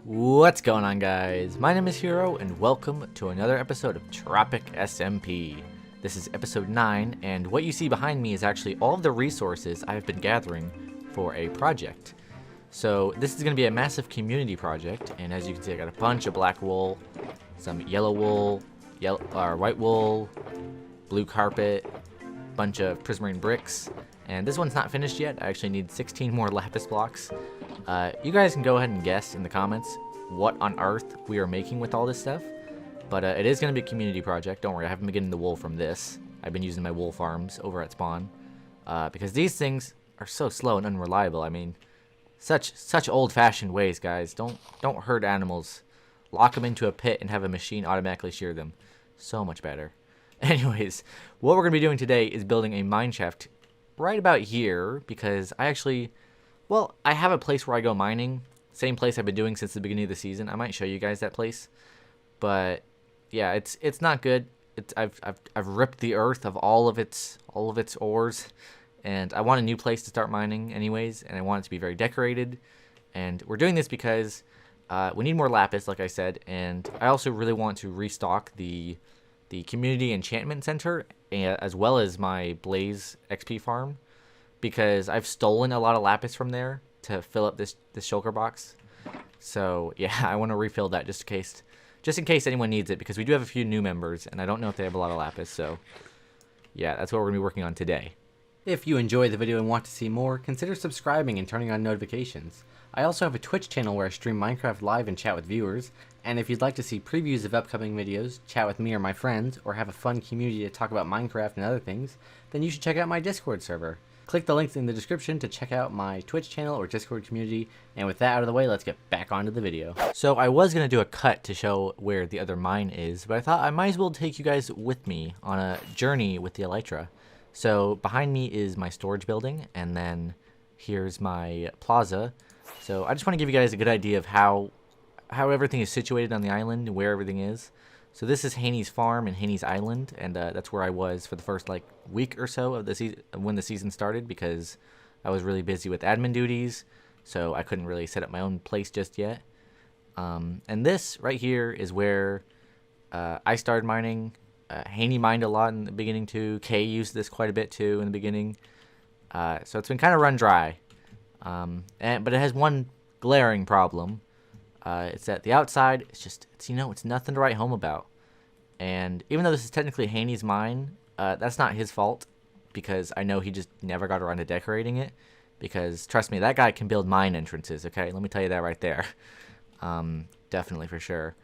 What's going on, guys? My name is Hero and welcome to another episode of Tropic SMP. This is episode 9, and what you see behind me is actually all of the resources I've been gathering for a project. So this is going to be a massive community project, and as you can see I got a bunch of black wool, some yellow wool, white wool, blue carpet, bunch of prismarine bricks, and this one's not finished yet. I actually need 16 more lapis blocks. You guys can go ahead and guess in the comments what on earth we are making with all this stuff. But it is going to be a community project. Don't worry, I haven't been getting the wool from this. I've been using my wool farms over at spawn. Because these things are so slow and unreliable. I mean, such old-fashioned ways, guys. Don't hurt animals. Lock them into a pit and have a machine automatically shear them. So much better. Anyways, what we're going to be doing today is building a mineshaft right about here. Because I actually... well, I have a place where I go mining. Same place I've been doing since the beginning of the season. I might show you guys that place. But yeah, it's not good. I've ripped the earth of all of its ores, and I want a new place to start mining anyways, and I want it to be very decorated. And we're doing this because we need more lapis, like I said, and I also really want to restock the community enchantment center as well as my blaze XP farm, because I've stolen a lot of lapis from there to fill up this shulker box. So yeah, I want to refill that just in case anyone needs it, because we do have a few new members and I don't know if they have a lot of lapis. So yeah, that's what we're gonna be working on today. If you enjoyed the video and want to see more, consider subscribing and turning on notifications. I also have a Twitch channel where I stream Minecraft live and chat with viewers, and if you'd like to see previews of upcoming videos, chat with me or my friends, or have a fun community to talk about Minecraft and other things, then you should check out my Discord server. Click the links in the description to check out my Twitch channel or Discord community, and with that out of the way, let's get back onto the video. So I was going to do a cut to show where the other mine is, but I thought I might as well take you guys with me on a journey with the Elytra. So behind me is my storage building, and then here's my plaza. So I just want to give you guys a good idea of how everything is situated on the island and where everything is. So this is Haney's farm and Haney's Island, and that's where I was for the first week or so of the when the season started, because I was really busy with admin duties, so I couldn't really set up my own place just yet. And this right here is where I started mining. Haney mined a lot in the beginning too. Kay used this quite a bit too in the beginning. So it's been kind of run dry, but it has one glaring problem. It's that the outside, it's nothing to write home about. And even though this is technically Haney's mine, that's not his fault, because I know he just never got around to decorating it. Because trust me, that guy can build mine entrances, okay? Let me tell you that right there. Definitely for sure.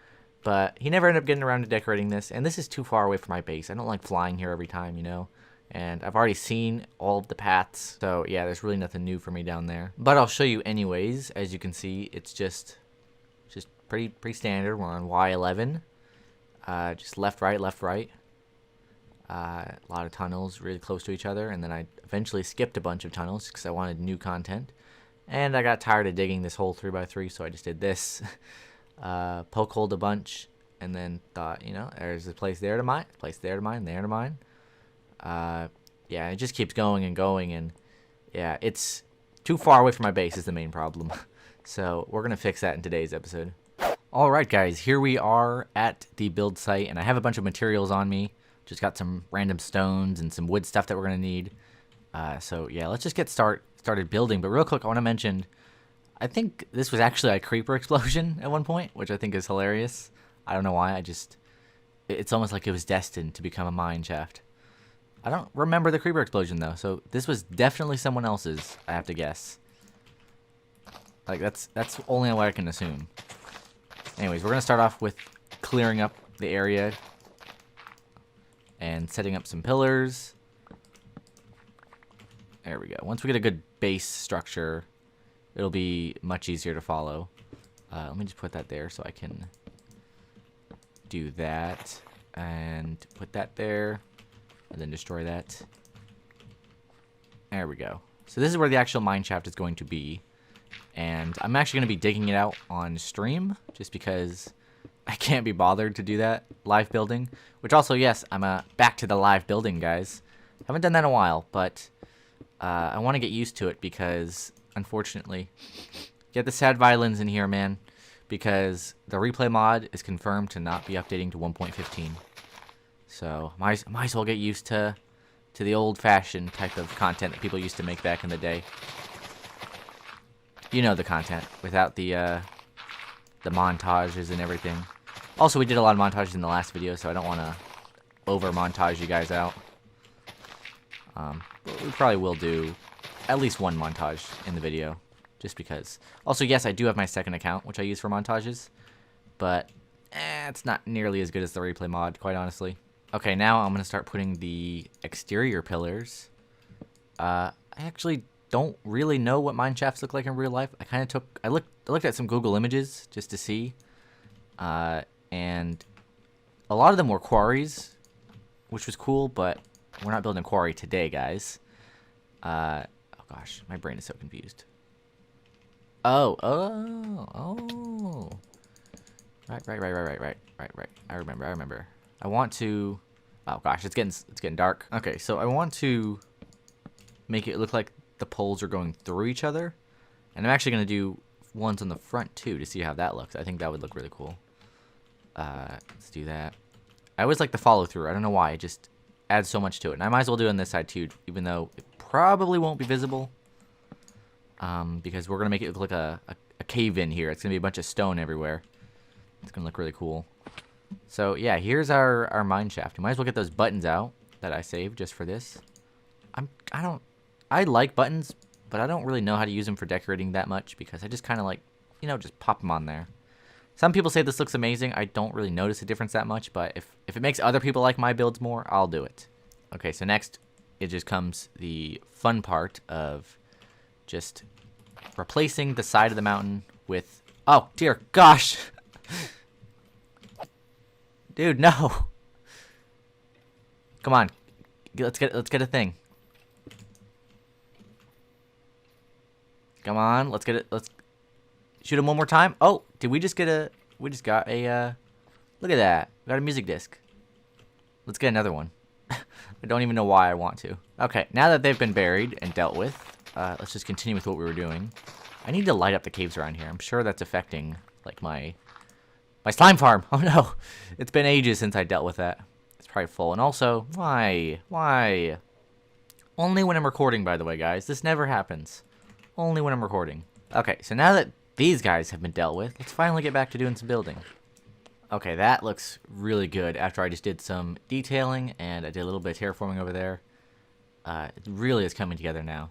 But he never ended up getting around to decorating this, and this is too far away from my base. I don't like flying here every time, you know? And I've already seen all of the paths, so yeah, there's really nothing new for me down there. But I'll show you anyways. As you can see, it's just pretty standard. We're on Y11. Just left, right. A lot of tunnels really close to each other, and then I eventually skipped a bunch of tunnels because I wanted new content. And I got tired of digging this whole 3x3, so I just did this. Poke holed a bunch, and then thought, you know, there's a place there to mine, there to mine. Yeah, it just keeps going and going, and yeah, it's too far away from my base is the main problem. So we're going to fix that in today's episode. Alright guys, here we are at the build site, and I have a bunch of materials on me. Just got some random stones and some wood stuff that we're going to need. So yeah, let's just get started building. But real quick, I want to mention, I think this was actually a creeper explosion at one point, which I think is hilarious. I don't know why, it's almost like it was destined to become a mine shaft. I don't remember the creeper explosion though, so this was definitely someone else's, I have to guess. That's only what I can assume. Anyways, we're going to start off with clearing up the area and setting up some pillars. There we go. Once we get a good base structure, it'll be much easier to follow. Let me just put that there so I can do that. And put that there. And then destroy that. There we go. So this is where the actual mine shaft is going to be. And I'm actually going to be digging it out on stream, just because I can't be bothered to do that live building. Which also, yes, I'm back to the live building, guys. Haven't done that in a while, but I want to get used to it because, unfortunately, get the sad violins in here, man. because the replay mod is confirmed to not be updating to 1.15. So might as well get used to the old-fashioned type of content that people used to make back in the day. You know the content without the montages and everything. Also, we did a lot of montages in the last video, so I don't want to over-montage you guys out. But we probably will do at least one montage in the video, just because. Also, yes, I do have my second account, which I use for montages, but it's not nearly as good as the replay mod, quite honestly. Okay, now I'm going to start putting the exterior pillars. I actually don't really know what mineshafts look like in real life. I looked at some Google images just to see, and a lot of them were quarries, which was cool, but we're not building a quarry today, guys. Oh gosh, my brain is so confused. Oh. Right. I remember. I want to. Oh gosh, it's getting dark. Okay, so I want to make it look like the poles are going through each other, and I'm actually gonna do ones on the front too to see how that looks. I think that would look really cool. Let's do that. I always like the follow through. I don't know why. It just adds so much to it, and I might as well do it on this side too, even though it probably won't be visible. Because we're gonna make it look like a cave in here. It's gonna be a bunch of stone everywhere. It's gonna look really cool. So yeah, here's our mine shaft. You might as well get those buttons out that I saved just for this. I like buttons, but I don't really know how to use them for decorating that much because I just kind of like, just pop them on there. Some people say this looks amazing. I don't really notice a difference that much, but if it makes other people like my builds more, I'll do it. Okay, so next it just comes the fun part of just replacing the side of the mountain with, oh dear gosh. Dude, no. Come on. Let's get a thing. Come on, let's get it. Let's shoot him one more time. Oh, did we just get a look at that. We got a music disc. Let's get another one. I don't even know why I want to. Okay, now that they've been buried and dealt with, let's just continue with what we were doing. I need to light up the caves around here. I'm sure that's affecting like my slime farm. Oh no. It's been ages since I dealt with that. It's probably full. And also, why? Only when I'm recording, by the way, guys. This never happens. Only when I'm recording. Okay, so now that these guys have been dealt with, let's finally get back to doing some building. Okay, that looks really good after I just did some detailing and I did a little bit of terraforming over there. It really is coming together now.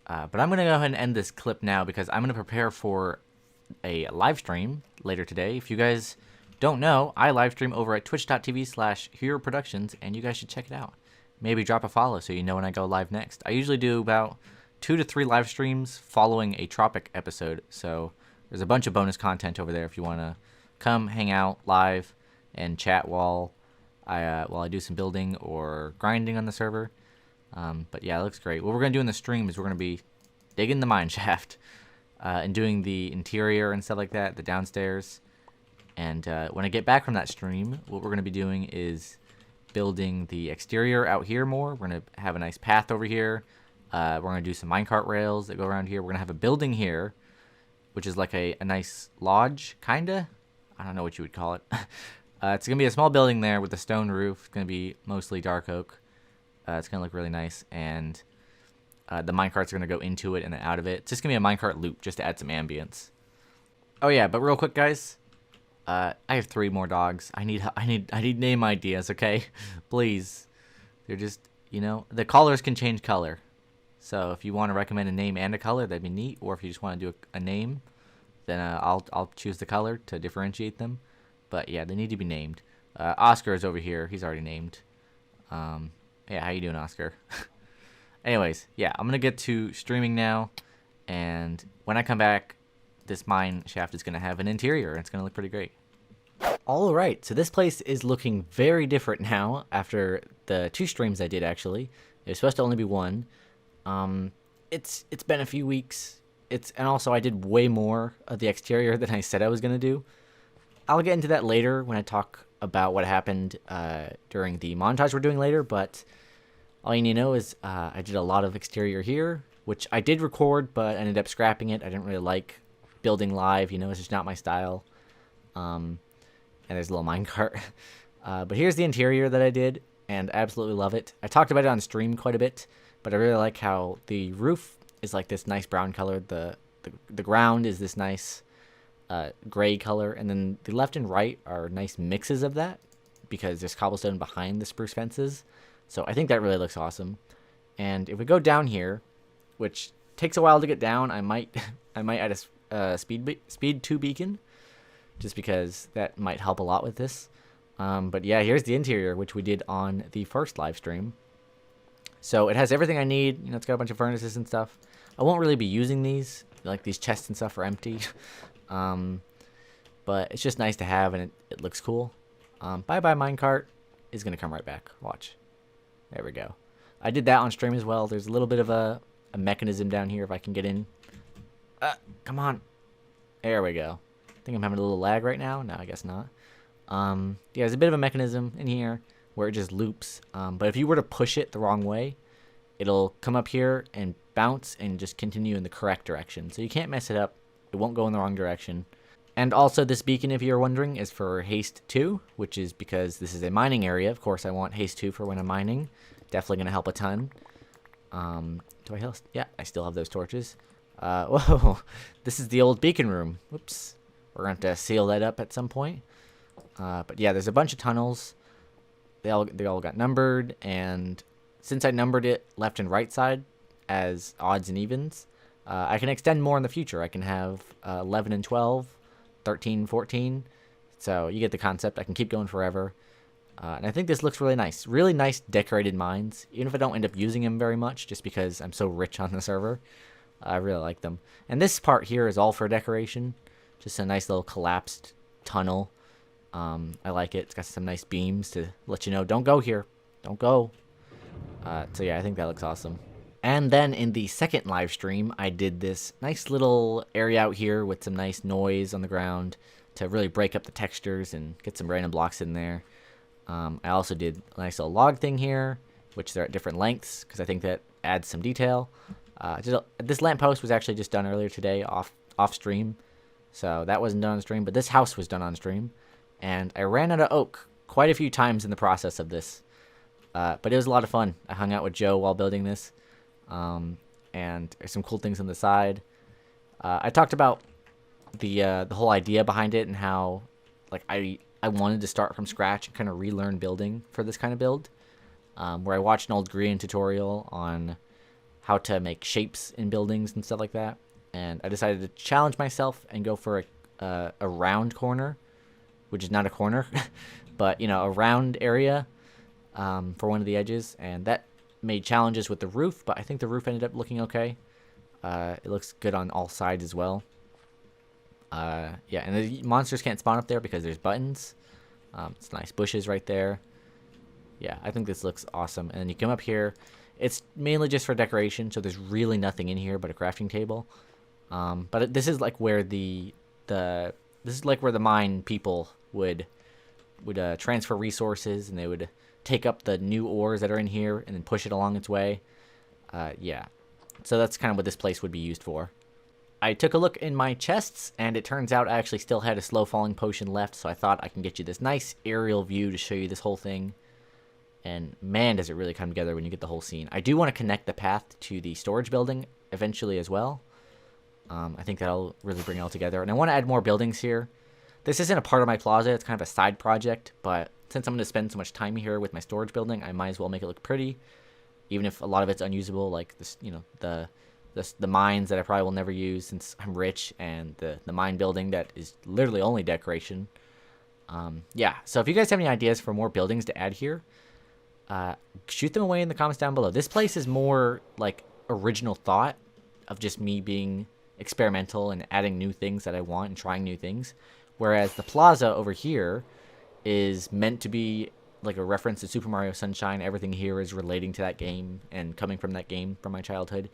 But I'm going to go ahead and end this clip now because I'm going to prepare for a live stream later today. If you guys don't know, I live stream over at twitch.tv/Hero Productions, and you guys should check it out. Maybe drop a follow so you know when I go live next. I usually do about 2 to 3 live streams following a Tropic episode, so there's a bunch of bonus content over there if you want to come hang out live and chat while I do some building or grinding on the server. But yeah, it looks great. What we're going to do in the stream is we're going to be digging the mine shaft and doing the interior and stuff like that, the downstairs. And when I get back from that stream, what we're going to be doing is building the exterior out here more. We're going to have a nice path over here. We're going to do some minecart rails that go around here. We're going to have a building here, which is like a nice lodge, kind of. I don't know what you would call it. It's going to be a small building there with a stone roof. It's going to be mostly dark oak. It's going to look really nice. And the minecarts are going to go into it and then out of it. It's just going to be a minecart loop just to add some ambience. Oh yeah, but real quick, guys. I have 3 more dogs. I need name ideas, okay? Please. They're just, the collars can change color. So if you want to recommend a name and a color, that'd be neat. Or if you just want to do a name, then I'll choose the color to differentiate them. But yeah, they need to be named. Oscar is over here. He's already named. Yeah, how you doing, Oscar? Anyways, yeah, I'm gonna get to streaming now, and when I come back, this mine shaft is gonna have an interior, and it's gonna look pretty great. All right, so this place is looking very different now after the 2 streams I did. Actually, it was supposed to only be 1. It's been a few weeks. And also I did way more of the exterior than I said I was gonna do. I'll get into that later when I talk about what happened during the montage we're doing later. But all you need to know is I did a lot of exterior here, which I did record, but ended up scrapping it. I didn't really like building live, you know, it's just not my style. And there's a little minecart. But here's the interior that I did, and I absolutely love it. I talked about it on stream quite a bit, but I really like how the roof is like this nice brown color. The ground is this nice gray color, and then the left and right are nice mixes of that because there's cobblestone behind the spruce fences. So I think that really looks awesome. And if we go down here, which takes a while to get down, I might add a speed 2 beacon, just because that might help a lot with this. But yeah, here's the interior, which we did on the first live stream. So it has everything I need. You know, it's got a bunch of furnaces and stuff. I won't really be using these. Like, these chests and stuff are empty. But it's just nice to have, and it looks cool. Bye-bye minecart is going to come right back. Watch. There we go. I did that on stream as well. There's a little bit of a mechanism down here if I can get in. Come on. There we go. I think I'm having a little lag right now. No, I guess not. Yeah, there's a bit of a mechanism in here where it just loops. But if you were to push it the wrong way, it'll come up here and bounce and just continue in the correct direction. So you can't mess it up. It won't go in the wrong direction. And also this beacon, if you're wondering, is for haste 2, which is because this is a mining area. Of course, I want haste 2 for when I'm mining. Definitely going to help a ton. Do I still? Yeah, I still have those torches. Whoa, this is the old beacon room. Whoops. We're going to have to seal that up at some point. But yeah, there's a bunch of tunnels. They all got numbered, and since I numbered it left and right side as odds and evens, I can extend more in the future. I can have 11 and 12, 13, 14. So you get the concept. I can keep going forever. And I think this looks really nice. Really nice decorated mines, even if I don't end up using them very much, just because I'm so rich on the server. I really like them. And this part here is all for decoration. Just a nice little collapsed tunnel. I like it. It's got some nice beams to let you know, don't go here. Don't go. So yeah, I think that looks awesome. And then in the second live stream, I did this nice little area out here with some nice noise on the ground to really break up the textures and get some random blocks in there. I also did a nice little log thing here, which they're at different lengths because I think that adds some detail. This lamppost was actually just done earlier today off stream, so that wasn't done on stream, but this house was done on stream. And I ran out of oak quite a few times in the process of this. But it was a lot of fun. I hung out with Joe while building this. And there's some cool things on the side. I talked about the whole idea behind it and how like I wanted to start from scratch and kind of relearn building for this kind of build. Where I watched an old Green tutorial on how to make shapes in buildings and stuff like that. And I decided to challenge myself and go for a round corner, which is not a corner, but, you know, a round area for one of the edges. And that made challenges with the roof, but I think the roof ended up looking okay. It looks good on all sides as well. Yeah, and the monsters can't spawn up there because there's buttons. It's nice bushes right there. Yeah, I think this looks awesome. And then you come up here. It's mainly just for decoration, so there's really nothing in here but a crafting table. But this is like where the mine people would transfer resources, and they would take up the new ores that are in here and then push it along its way. Yeah, so that's kind of what this place would be used for. I took a look in my chests, and it turns out I actually still had a slow falling potion left, so I thought I can get you this nice aerial view to show you this whole thing. And man, does it really come together when you get the whole scene. I do want to connect the path to the storage building eventually as well. I think that'll really bring it all together. And I want to add more buildings here. This isn't a part of my plaza. It's kind of a side project. But since I'm going to spend so much time here with my storage building, I might as well make it look pretty. Even if a lot of it's unusable, like this, you know, the mines that I probably will never use since I'm rich, and the mine building that is literally only decoration. Yeah, so if you guys have any ideas for more buildings to add here, shoot them away in the comments down below. This place is more like original thought of just me being experimental and adding new things that I want and trying new things, whereas the plaza over here is meant to be like a reference to Super Mario Sunshine. Everything here is relating to that game and coming from that game from my childhood.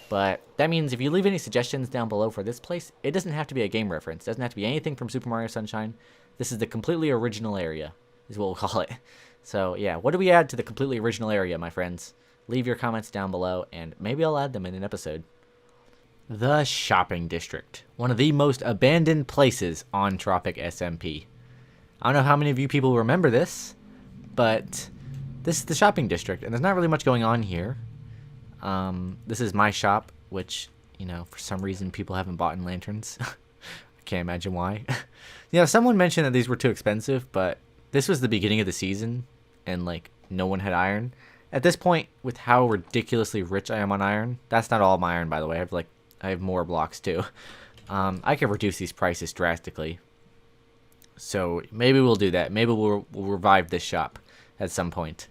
But that means if you leave any suggestions down below for this place, it doesn't have to be a game reference. It doesn't have to be anything from Super Mario Sunshine. This is the completely original area is what we'll call it. So yeah, what do we add to the completely original area, my friends? Leave your comments down below, and maybe I'll add them in an episode. The shopping district. One of the most abandoned places on Tropic SMP. I don't know how many of you people remember this, but this is the shopping district, and there's not really much going on here. This is my shop, which, you know, for some reason people haven't bought in lanterns. I can't imagine why. You know, someone mentioned that these were too expensive, but this was the beginning of the season, and, like, no one had iron. At this point, with how ridiculously rich I am on iron, that's not all my iron, by the way. I have more blocks, too. I can reduce these prices drastically. So maybe we'll do that. Maybe we'll revive this shop at some point.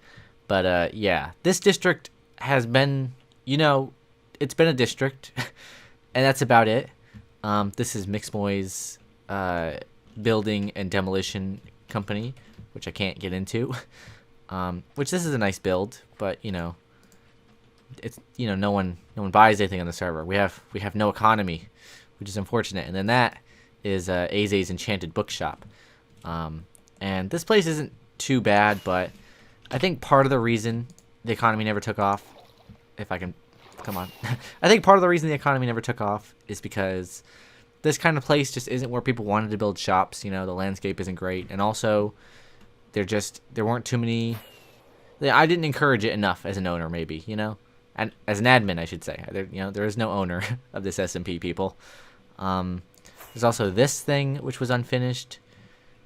But, yeah, this district has been, you know, it's been a district, and that's about it. This is Mixmoy's building and demolition company, which I can't get into. Which this is a nice build, but you know, it's, you know, no one buys anything on the server. We have no economy, which is unfortunate. And then that is Aze's Enchanted Bookshop. And this place isn't too bad, but I think part of the reason the economy never took off, if I can, come on, I think part of the reason the economy never took off is because this kind of place just isn't where people wanted to build shops. You know, the landscape isn't great, and also there weren't too many. I didn't encourage it enough as an owner, maybe, you know, and as an admin, I should say. There is no owner of this SMP, people. There's also this thing which was unfinished.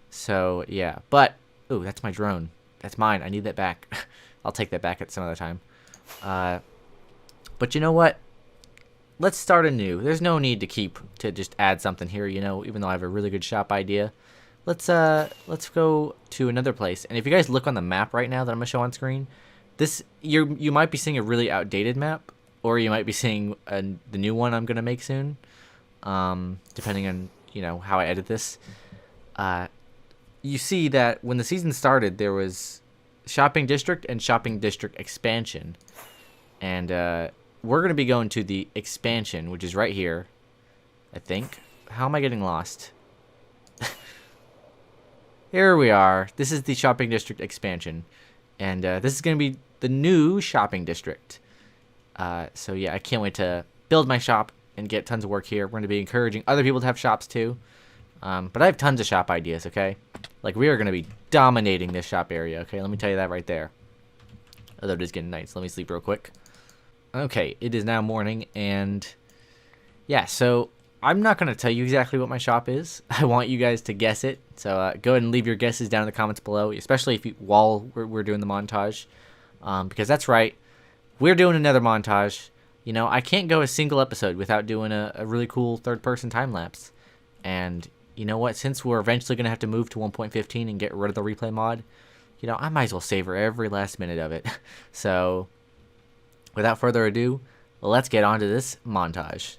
So yeah, but ooh, that's my drone. That's mine. I need that back. I'll take that back at some other time. But you know what? Let's start anew. There's no need to just add something here, you know, even though I have a really good shop idea. Let's go to another place. And if you guys look on the map right now that I'm gonna show on screen, you might be seeing a really outdated map, or you might be seeing the new one I'm gonna make soon, depending on, you know, how I edit this. You see that when the season started, there was shopping district and shopping district expansion, and we're gonna be going to the expansion, which is right here, I think. How am I getting lost? Here we are. This is the shopping district expansion, and this is going to be the new shopping district. So yeah, I can't wait to build my shop and get tons of work here. We're going to be encouraging other people to have shops too. But I have tons of shop ideas, okay? Like, we are going to be dominating this shop area, okay? Let me tell you that right there. Although it is getting night, so let me sleep real quick. Okay, it is now morning, and yeah, so I'm not going to tell you exactly what my shop is. I want you guys to guess it. So go ahead and leave your guesses down in the comments below, especially while we're doing the montage. Because that's right, we're doing another montage. You know, I can't go a single episode without doing a really cool third-person time-lapse. And you know what? Since we're eventually going to have to move to 1.15 and get rid of the replay mod, you know, I might as well savor every last minute of it. So without further ado, let's get on to this montage.